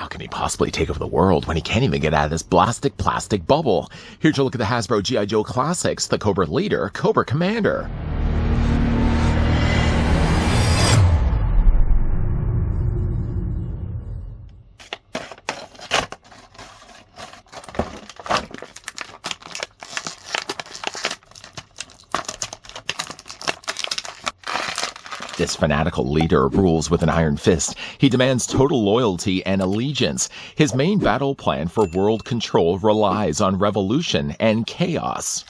How can he possibly take over the world when he can't even get out of this plastic bubble? Here to look at the Hasbro G.I. Joe Classics, the Cobra Leader, Cobra Commander. This fanatical leader rules with an iron fist. He demands total loyalty and allegiance. His main battle plan for world control relies on revolution and chaos.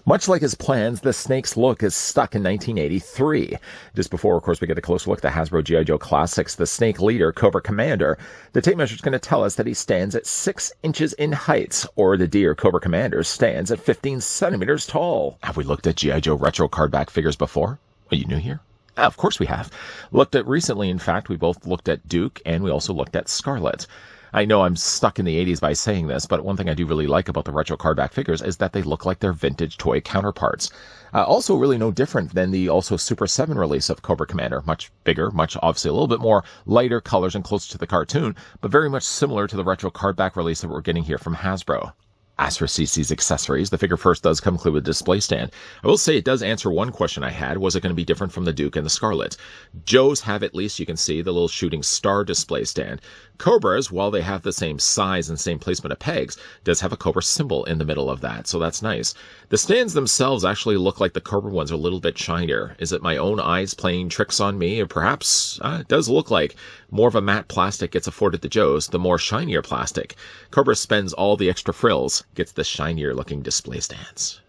Much like his plans, the Snake's look is stuck in 1983. Just before, of course, we get a closer look at the Hasbro G.I. Joe Classics, the Snake Leader, Cobra Commander, the tape measure is going to tell us that he stands at 6 inches in height, or the dear Cobra Commander stands at 15 centimeters tall. Have we looked at G.I. Joe retro cardback figures before? Are you new here? Of course we have. Looked at recently, in fact, we both looked at Duke, and we also looked at Scarlet. I know I'm stuck in the 80s by saying this, but one thing I do really like about the retro cardback figures is that they look like their vintage toy counterparts. Also really no different than the also Super 7 release of Cobra Commander. Much bigger, much obviously a little bit more lighter colors and closer to the cartoon, but very much similar to the retro cardback release that we're getting here from Hasbro. As for CC's accessories, the figure first does come included with a display stand. I will say it does answer one question I had. Was it going to be different from the Duke and the Scarlet? Joe's have, at least you can see, the little shooting star display stand. Cobra's, while they have the same size and same placement of pegs, does have a Cobra symbol in the middle of that, so that's nice. The stands themselves actually look like the Cobra ones are a little bit shinier. Is it my own eyes playing tricks on me? Or perhaps it does look like more of a matte plastic gets afforded to Joe's, the more shinier plastic. Cobra spends all the extra frills, gets the shinier looking display stands.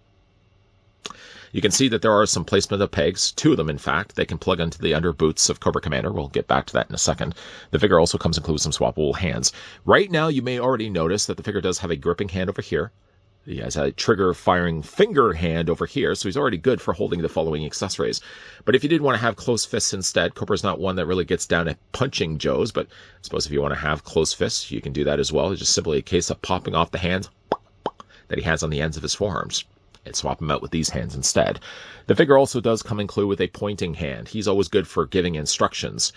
You can see that there are some placement of pegs, 2 of them in fact. They can plug into the under boots of Cobra Commander. We'll get back to that in a second. The figure also comes included with some swappable hands. Right now you may already notice that the figure does have a gripping hand over here. He has a trigger firing finger hand over here, so he's already good for holding the following accessories. But if you did want to have closed fists instead, Cobra's not one that really gets down at punching Joe's, but I suppose if you want to have closed fists, you can do that as well. It's just simply a case of popping off the hands that he has on the ends of his forearms and swap them out with these hands instead. The figure also does come included with a pointing hand. He's always good for giving instructions.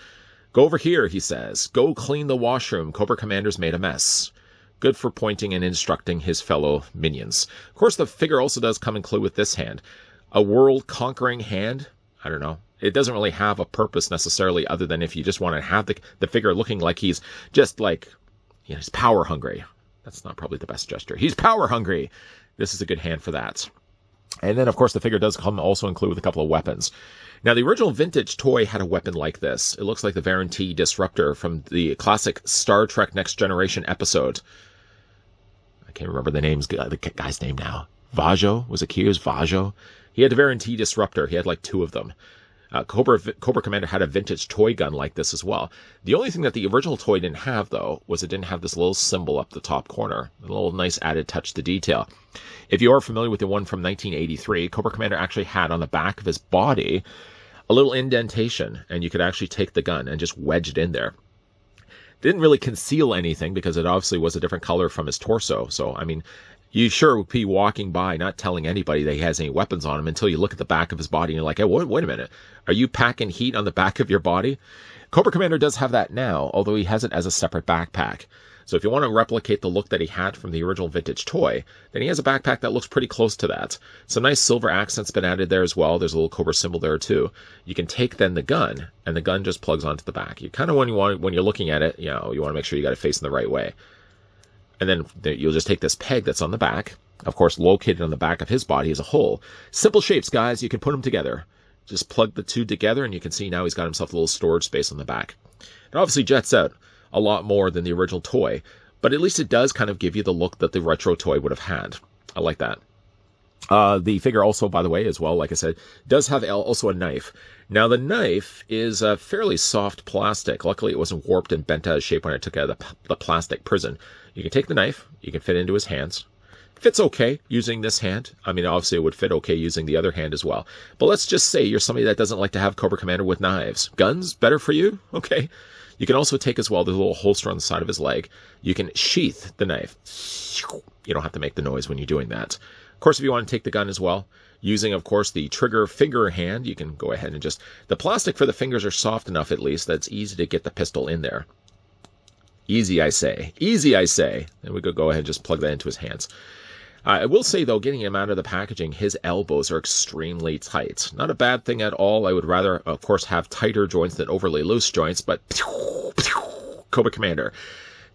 Go over here, he says. Go clean the washroom. Cobra Commander's made a mess. Good for pointing and instructing his fellow minions. Of course, the figure also does come included with this hand. A world-conquering hand? I don't know. It doesn't really have a purpose necessarily other than if you just want to have the figure looking like he's just like, he's power hungry. That's not probably the best gesture. He's power hungry. This is a good hand for that. And then, of course, the figure does come also include with a couple of weapons. Now, the original vintage toy had a weapon like this. It looks like the Varieté Disruptor from the classic Star Trek Next Generation episode. I can't remember the guy's name now. Vajo? Was it Kyo's Vajo? He had the Varieté Disruptor. He had like 2 of them. Cobra Commander had a vintage toy gun like this as well. The only thing that the original toy didn't have, though, was it didn't have this little symbol up the top corner. A little nice added touch to detail. If you are familiar with the one from 1983, Cobra Commander actually had on the back of his body a little indentation, and you could actually take the gun and just wedge it in there. Didn't really conceal anything because it obviously was a different color from his torso. So, I mean, you sure would be walking by not telling anybody that he has any weapons on him until you look at the back of his body and you're like, hey, wait a minute. Are you packing heat on the back of your body? Cobra Commander does have that now, although he has it as a separate backpack. So if you want to replicate the look that he had from the original vintage toy, then he has a backpack that looks pretty close to that. Some nice silver accents been added there as well. There's a little Cobra symbol there too. You can take then the gun, and the gun just plugs onto the back. You kind of when you're looking at it, you want to make sure you got it facing the right way. And then you'll just take this peg that's on the back, of course located on the back of his body as a hole. Simple shapes, guys. You can put them together. Just plug the 2 together, and you can see now he's got himself a little storage space on the back. It obviously jets out a lot more than the original toy, but at least it does kind of give you the look that the retro toy would have had. I like that. The figure also, by the way, as well, like I said, does have also a knife. Now, the knife is a fairly soft plastic. Luckily, it wasn't warped and bent out of shape when I took it out of the plastic prison. You can take the knife. You can fit it into his hands. It fits okay using this hand. I mean, obviously, it would fit okay using the other hand as well. But let's just say you're somebody that doesn't like to have Cobra Commander with knives. Guns, better for you? Okay. You can also take as well the little holster on the side of his leg. You can sheath the knife. You don't have to make the noise when you're doing that. Of course, if you want to take the gun as well, using, of course, the trigger finger hand, you can go ahead and just... The plastic for the fingers are soft enough, at least, that it's easy to get the pistol in there. Easy, I say. Easy, I say. And we could go ahead and just plug that into his hands. I will say, though, getting him out of the packaging, his elbows are extremely tight. Not a bad thing at all. I would rather, of course, have tighter joints than overly loose joints, but Cobra Commander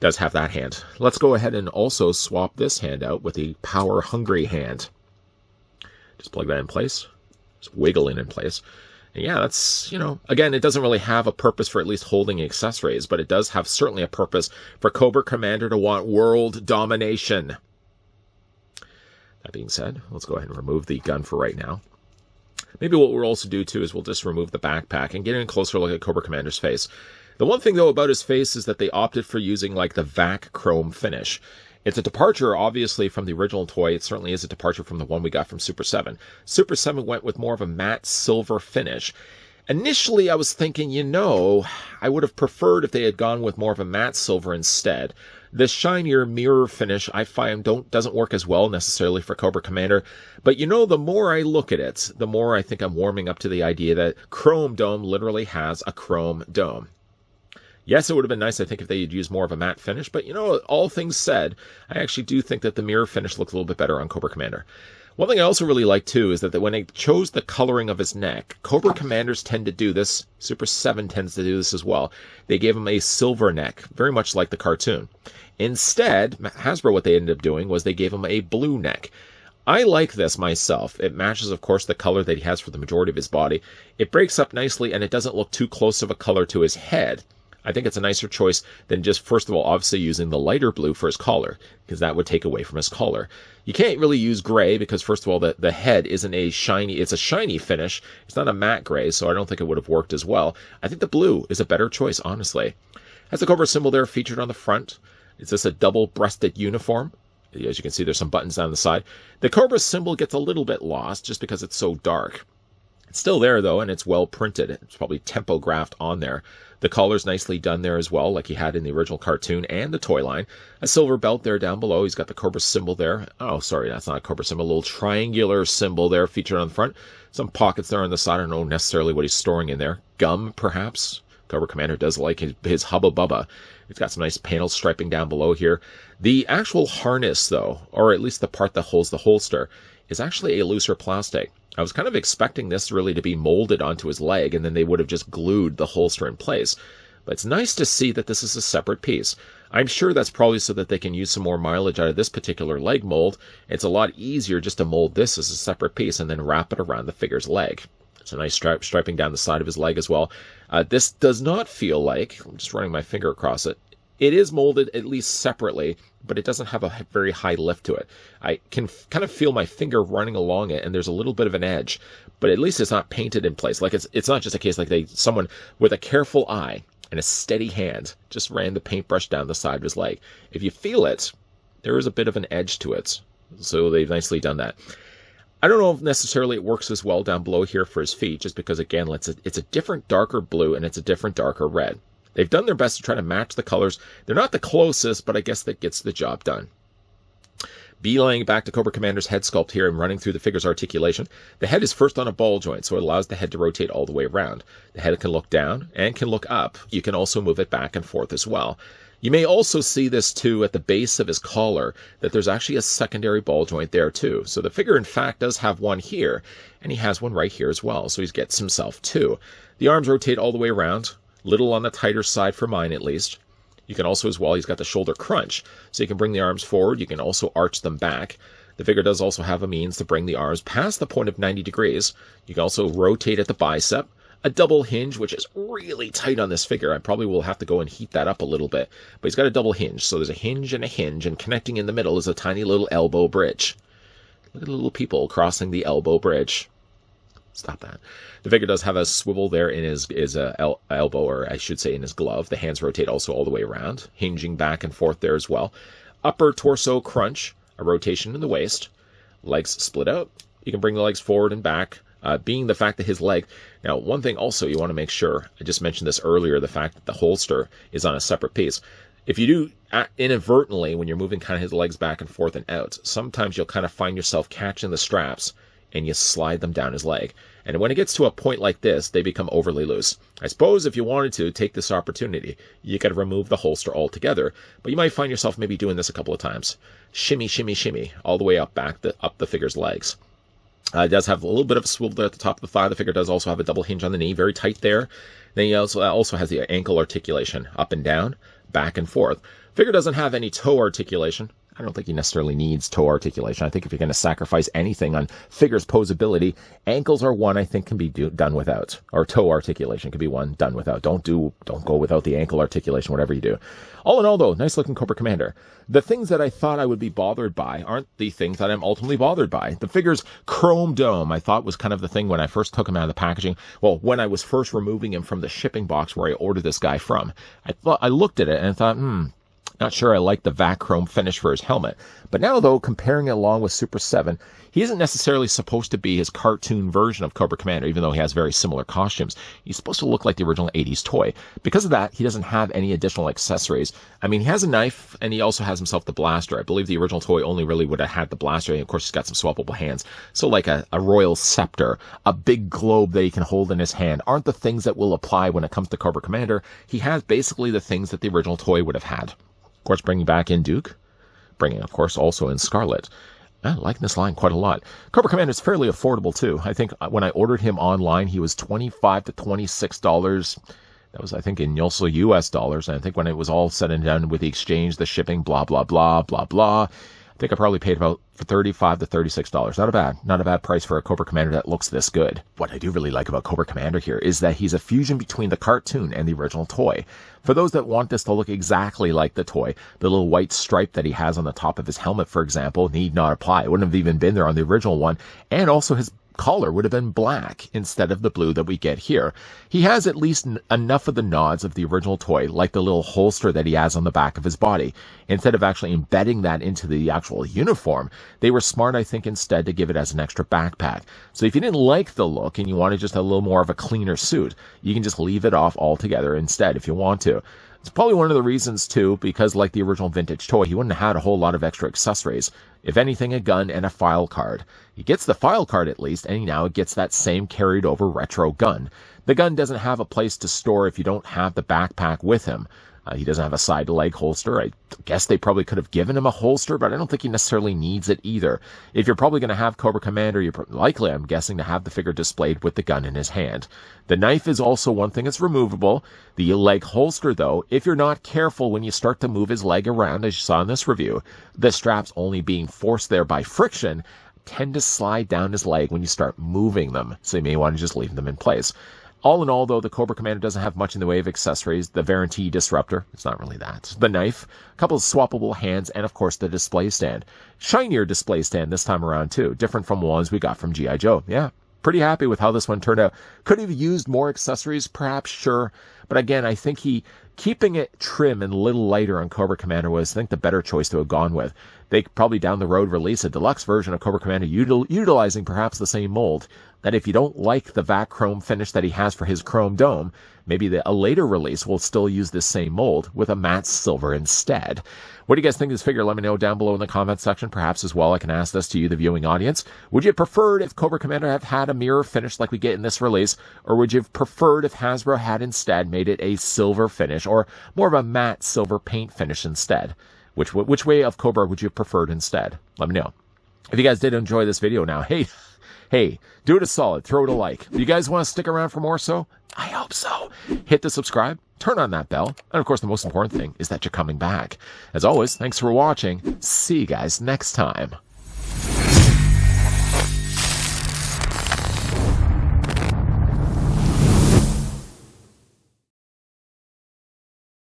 does have that hand. Let's go ahead and also swap this hand out with the power-hungry hand. Just plug that in place. Just wiggle it in place. And yeah, that's, you know, again, it doesn't really have a purpose for at least holding accessories, but it does have certainly a purpose for Cobra Commander to want world domination. That being said, let's go ahead and remove the gun for right now. Maybe what we'll also do, too, is we'll just remove the backpack and get in a closer look at Cobra Commander's face. The one thing, though, about his face is that they opted for using, like, the VAC chrome finish. It's a departure, obviously, from the original toy. It certainly is a departure from the one we got from Super 7. Super 7 went with more of a matte silver finish. Initially, I was thinking, you know, I would have preferred if they had gone with more of a matte silver instead. The shinier mirror finish, I find, doesn't work as well necessarily for Cobra Commander. But, you know, the more I look at it, the more I think I'm warming up to the idea that Chrome Dome literally has a chrome dome. Yes, it would have been nice, I think, if they had used more of a matte finish, but, you know, all things said, I actually do think that the mirror finish looks a little bit better on Cobra Commander. One thing I also really like, too, is that when they chose the coloring of his neck, Cobra Commanders tend to do this, Super 7 tends to do this as well. They gave him a silver neck, very much like the cartoon. Instead, Hasbro, what they ended up doing was they gave him a blue neck. I like this myself. It matches, of course, the color that he has for the majority of his body. It breaks up nicely, and it doesn't look too close of a color to his head. I think it's a nicer choice than just, first of all, obviously using the lighter blue for his collar, because that would take away from his collar. You can't really use gray because, first of all, the head isn't a shiny, it's a shiny finish. It's not a matte gray, so I don't think it would have worked as well. I think the blue is a better choice, honestly. Has the Cobra symbol there featured on the front. Is this a double-breasted uniform? As you can see, there's some buttons down the side. The Cobra symbol gets a little bit lost just because it's so dark. It's still there, though, and it's well printed. It's probably tempographed on there. The collar's nicely done there as well, like he had in the original cartoon and the toy line. A silver belt there down below. He's got the Cobra symbol there. Oh, sorry, that's not a Cobra symbol. A little triangular symbol there featured on the front. Some pockets there on the side. I don't know necessarily what he's storing in there. Gum, perhaps. Cobra Commander does like his Hubba Bubba. It's got some nice panel striping down below here. The actual harness, though, or at least the part that holds the holster, is actually a looser plastic. I was kind of expecting this really to be molded onto his leg, and then they would have just glued the holster in place. But it's nice to see that this is a separate piece. I'm sure that's probably so that they can use some more mileage out of this particular leg mold. It's a lot easier just to mold this as a separate piece and then wrap it around the figure's leg. It's a nice striping down the side of his leg as well. This does not feel like, I'm just running my finger across it, it is molded at least separately, but it doesn't have a very high lift to it. I can kind of feel my finger running along it, and there's a little bit of an edge, but at least it's not painted in place. Like it's not just a case like someone with a careful eye and a steady hand just ran the paintbrush down the side of his leg. If you feel it, there is a bit of an edge to it, so they've nicely done that. I don't know if necessarily it works as well down below here for his feet, just because, again, it's a different darker blue and it's a different darker red. They've done their best to try to match the colors. They're not the closest, but I guess that gets the job done. Beelining back to Cobra Commander's head sculpt here and running through the figure's articulation. The head is first on a ball joint, so it allows the head to rotate all the way around. The head can look down and can look up. You can also move it back and forth as well. You may also see this, too, at the base of his collar, that there's actually a secondary ball joint there, too. So the figure, in fact, does have one here, and he has one right here as well, so he gets himself two. The arms rotate all the way around, little on the tighter side for mine, at least. You can also, as well, he's got the shoulder crunch, so you can bring the arms forward. You can also arch them back. The figure does also have a means to bring the arms past the point of 90 degrees. You can also rotate at the bicep. A double hinge, which is really tight on this figure. I probably will have to go and heat that up a little bit. But he's got a double hinge, so there's a hinge, and connecting in the middle is a tiny little elbow bridge. Look at the little people crossing the elbow bridge. Stop that. The figure does have a swivel there in his elbow, or I should say in his glove. The hands rotate also all the way around, hinging back and forth there as well. Upper torso crunch, a rotation in the waist. Legs split out. You can bring the legs forward and back. Being the fact that his leg... Now, one thing also you want to make sure, I just mentioned this earlier, the fact that the holster is on a separate piece. If you do inadvertently, when you're moving kind of his legs back and forth and out, sometimes you'll kind of find yourself catching the straps and you slide them down his leg. And when it gets to a point like this, they become overly loose. I suppose if you wanted to take this opportunity, you could remove the holster altogether, but you might find yourself maybe doing this a couple of times. Shimmy, shimmy, shimmy, all the way up the figure's legs. It does have a little bit of a swivel there at the top of the thigh. The figure does also have a double hinge on the knee, very tight there. Then he also has the ankle articulation, up and down, back and forth. Figure doesn't have any toe articulation. I don't think he necessarily needs toe articulation. I think if you're going to sacrifice anything on figure's posability, ankles are one I think can be done without, or toe articulation can be one done without. Don't go without the ankle articulation, whatever you do. All in all, though, nice looking Cobra Commander. The things that I thought I would be bothered by aren't the things that I'm ultimately bothered by. The figure's chrome dome, I thought, was kind of the thing when I first took him out of the packaging. Well, when I was first removing him from the shipping box where I ordered this guy from, I looked at it and thought, not sure I like the vac chrome finish for his helmet. But now, though, comparing it along with Super 7, he isn't necessarily supposed to be his cartoon version of Cobra Commander, even though he has very similar costumes. He's supposed to look like the original 80s toy. Because of that, he doesn't have any additional accessories. I mean, he has a knife, and he also has himself the blaster. I believe the original toy only really would have had the blaster, and of course he's got some swappable hands. So like a royal scepter, a big globe that he can hold in his hand, aren't the things that will apply when it comes to Cobra Commander. He has basically the things that the original toy would have had. Of course, bringing back in Duke, bringing, of course, also in Scarlet. I like this line quite a lot. Cobra Commander is fairly affordable, too. I think when I ordered him online, he was $25 to $26. That was, I think, in also US dollars. And I think when it was all said and done with the exchange, the shipping, blah, blah, blah, blah, blah, I think I probably paid about $35 to $36. Not a bad price for a Cobra Commander that looks this good. What I do really like about Cobra Commander here is that he's a fusion between the cartoon and the original toy. For those that want this to look exactly like the toy, the little white stripe that he has on the top of his helmet, for example, need not apply. It wouldn't have even been there on the original one. And also his collar would have been black instead of the blue that we get here. He has at least enough of the nods of the original toy, like the little holster that he has on the back of his body. Instead of actually embedding that into the actual uniform, they were smart, I think, instead to give it as an extra backpack. So if you didn't like the look and you wanted just a little more of a cleaner suit, you can just leave it off altogether instead if you want to. It's probably one of the reasons, too, because like the original vintage toy, he wouldn't have had a whole lot of extra accessories. If anything, a gun and a file card. He gets the file card at least, and he now gets that same carried over retro gun. The gun doesn't have a place to store if you don't have the backpack with him. He doesn't have a side leg holster. I guess they probably could have given him a holster, but I don't think he necessarily needs it either. If you're probably going to have Cobra Commander, you're likely, I'm guessing, to have the figure displayed with the gun in his hand. The knife is also one thing that's removable. The leg holster, though, if you're not careful when you start to move his leg around, as you saw in this review, the straps only being forced there by friction tend to slide down his leg when you start moving them, so you may want to just leave them in place. All in all, though, the Cobra Commander doesn't have much in the way of accessories. The Varieté Disruptor, it's not really that. The knife, a couple of swappable hands, and of course the display stand. Shinier display stand this time around, too. Different from the ones we got from G.I. Joe. Yeah, pretty happy with how this one turned out. Could have used more accessories, perhaps, sure. But again, I think keeping it trim and a little lighter on Cobra Commander was, I think, the better choice to have gone with. They could probably down the road release a deluxe version of Cobra Commander utilizing perhaps the same mold. That if you don't like the vac chrome finish that he has for his chrome dome, maybe a later release will still use this same mold with a matte silver instead. What do you guys think of this figure? Let me know down below in the comments section. Perhaps as well I can ask this to you, the viewing audience. Would you have preferred if Cobra Commander had had a mirror finish like we get in this release? Or would you have preferred if Hasbro had instead made it a silver finish or more of a matte silver paint finish instead? Which way of Cobra would you have preferred instead? Let me know. If you guys did enjoy this video now, hey, do it a solid. Throw it a like. You guys want to stick around for more so? I hope so. Hit the subscribe, turn on that bell, and of course the most important thing is that you're coming back. As always, thanks for watching. See you guys next time.